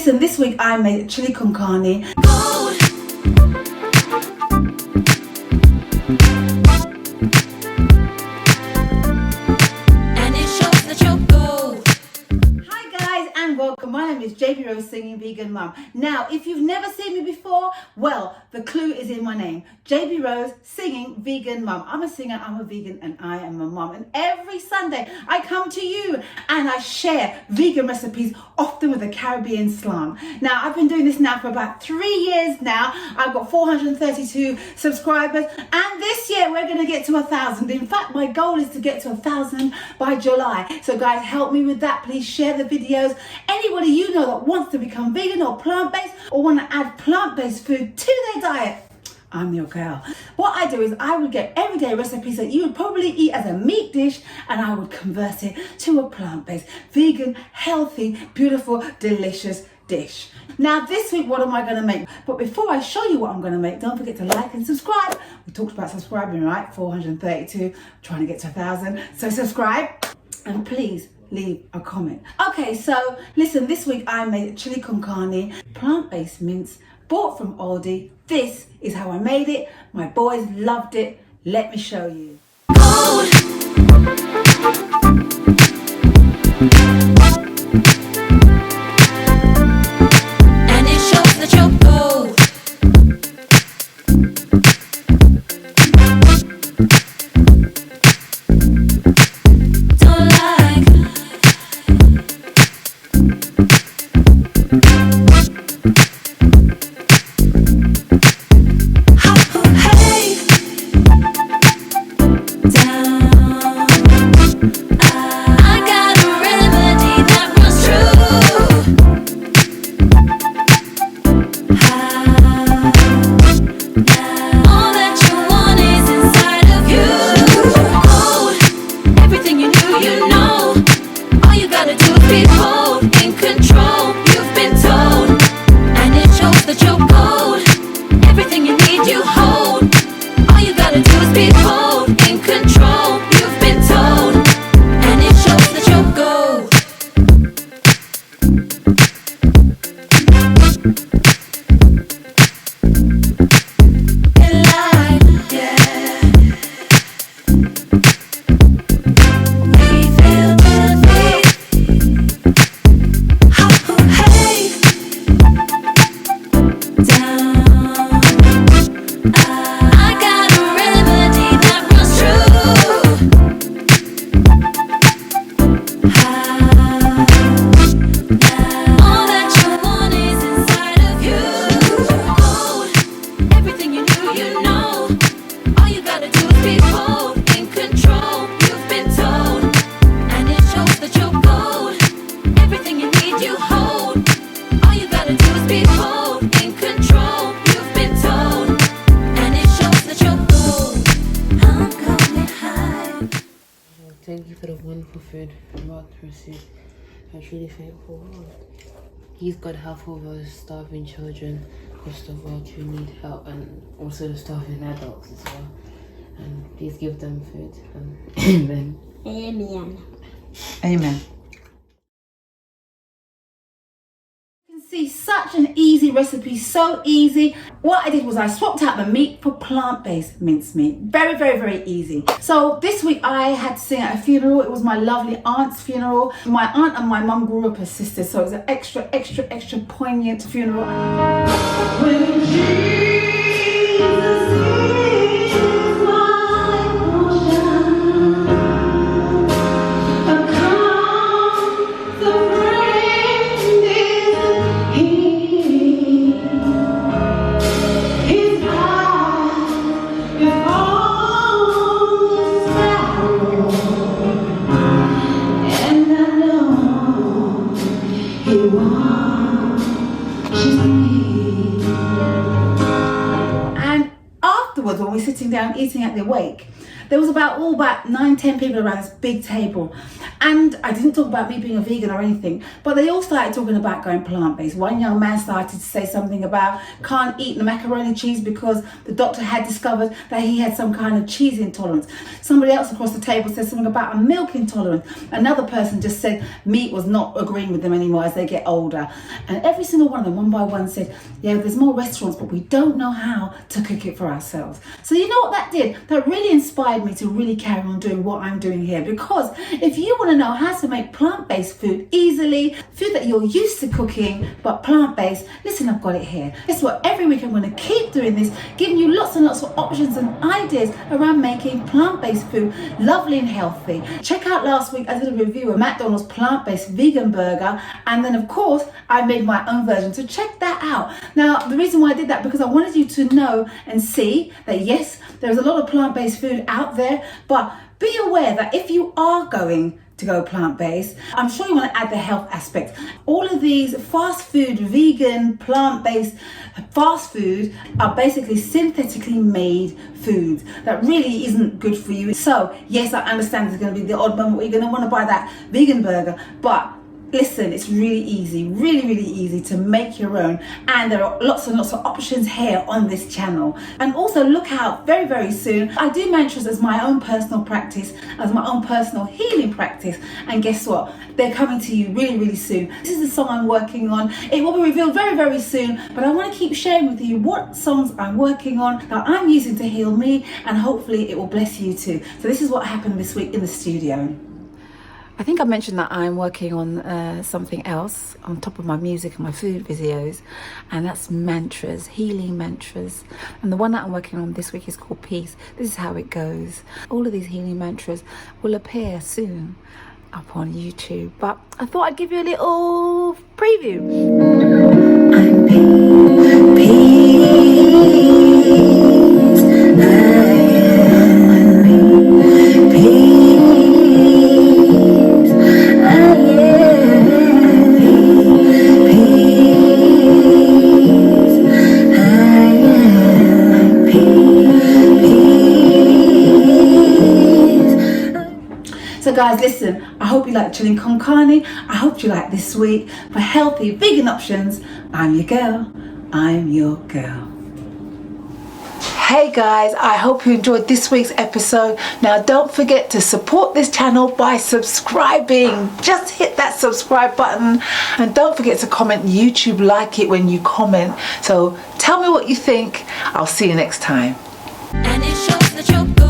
listen, this week I made chili con carne. Welcome, my name is JB Rose Singing Vegan Mum. Now, if you've never seen me before, well, the clue is in my name. JB Rose Singing Vegan Mum. I'm a singer, I'm a vegan, and I am a mum. And every Sunday, I come to you and I share vegan recipes, often with a Caribbean slant. Now, I've been doing this now for about 3 years now. I've got 432 subscribers, and this year we're going to get to 1,000. In fact, my goal is to get to 1,000 by July. So guys, help me with that. Please share the videos. Anybody you know that wants to become vegan or plant-based or want to add plant-based food to their diet, I'm your girl. What I do is I would get everyday recipes that you would probably eat as a meat dish, and I would convert it to a plant-based, vegan, healthy, beautiful, delicious dish. Now this week, what am I going to make? But before I show you what I'm going to make, don't forget to like and subscribe. We talked about subscribing, right? 432, trying to get to 1,000. So subscribe, and please leave a comment. Okay, so listen, this week I made chili con carne, plant-based mince, bought from Aldi. This is how I made it. My boys loved it. Let me show you. And it shows that you're gold. Thank you for the wonderful food I'm about to receive. I'm truly thankful. He's God help all those starving children across the world who need help, and also the starving adults as well. And please give them food. Amen. Amen. Amen. See, such an easy recipe, so easy. What I did was I swapped out the meat for plant-based mincemeat. Very, very, very easy. So this week I had to sing at a funeral. It was my lovely aunt's funeral. My aunt and my mum grew up as sisters, so it was an extra, extra, extra poignant funeral. When Jesus is my portion, and afterwards, when we're sitting down eating at the wake, There was about 9-10 people around this big table, and I didn't talk about me being a vegan or anything, but they all started talking about going plant-based. One young man started to say something about can't eat the macaroni cheese because the doctor had discovered that he had some kind of cheese intolerance. Somebody else across the table said something about a milk intolerance. Another person just said meat was not agreeing with them anymore as they get older. And every single one of them, one by one, said, yeah, there's more restaurants, but we don't know how to cook it for ourselves. So you know what that did? That really inspired me to really carry on doing what I'm doing here, because if you want to know how to make plant-based food easily, food that you're used to cooking but plant-based, listen, I've got it here. Guess what? Every week I'm going to keep doing this, giving you lots and lots of options and ideas around making plant-based food lovely and healthy. Check out last week I did a review of McDonald's plant-based vegan burger, and then of course I made my own version, so check that out. Now the reason why I did that, because I wanted you to know and see that yes, there's a lot of plant-based food out there, but be aware that if you are going to go plant-based, I'm sure you want to add the health aspect. All of these fast food, vegan, plant-based fast food are basically synthetically made foods that really isn't good for you. So yes, I understand there's going to be the odd moment where you're going to want to buy that vegan burger, but listen, it's really easy, really easy to make your own, and there are lots and lots of options here on this channel. And also look out, very soon I do mantras as my own personal practice, as my own personal healing practice, and guess what, they're coming to you really soon. This is the song I'm working on. It will be revealed very soon, but I want to keep sharing with you what songs I'm working on that I'm using to heal me, and hopefully it will bless you too. So this is what happened this week in the studio. I think I mentioned that I'm working on something else on top of my music and my food videos, and that's mantras, healing mantras. And the one that I'm working on this week is called Peace. This is how it goes. All of these healing mantras will appear soon up on YouTube, but I thought I'd give you a little preview. I'm So guys, listen, I hope you like Chilli con Carne. I hope you like this week. For healthy vegan options, I'm your girl. I'm your girl. Hey guys, I hope you enjoyed this week's episode. Now don't forget to support this channel by subscribing. Just hit that subscribe button, and don't forget to comment. YouTube like it when you comment. So tell me what you think. I'll see you next time. And it shows that you're good.